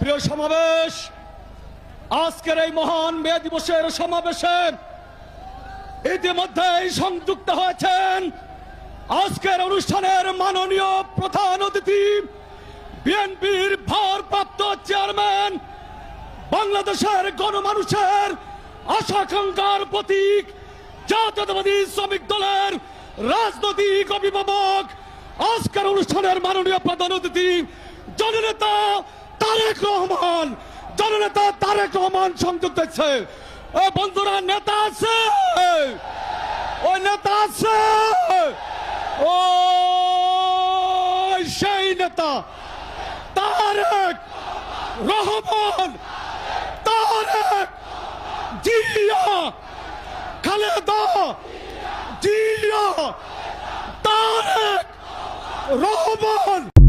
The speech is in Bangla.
প্রিয় সমাবেশ, আজকের এই মহান মে দিবসের সমাবেশে ইতিমধ্যেই সংযুক্ত হয়েছেন আজকের অনুষ্ঠানের মাননীয় প্রধান অতিথি, বিএনপির ভারপ্রাপ্ত চেয়ারম্যান, বাংলাদেশের গণমানুষের আশা-আকাঙ্ক্ষার প্রতীক, জাতীয়তাবাদী শ্রমিক দলের রাজনৈতিক অভিভাবক, আজকের অনুষ্ঠানের মাননীয় প্রধান অতিথি জননেতা তারেক রহমান। জননেতা তারেক রহমান সংযুক্ত হচ্ছে। ও বন্ধুরা, নেতা আছে, ও নেতা আছে, ও সেই নেতা তারেক রহমান, তারেক জিয়া, খালেদা জিয়া, তারেক রহমান।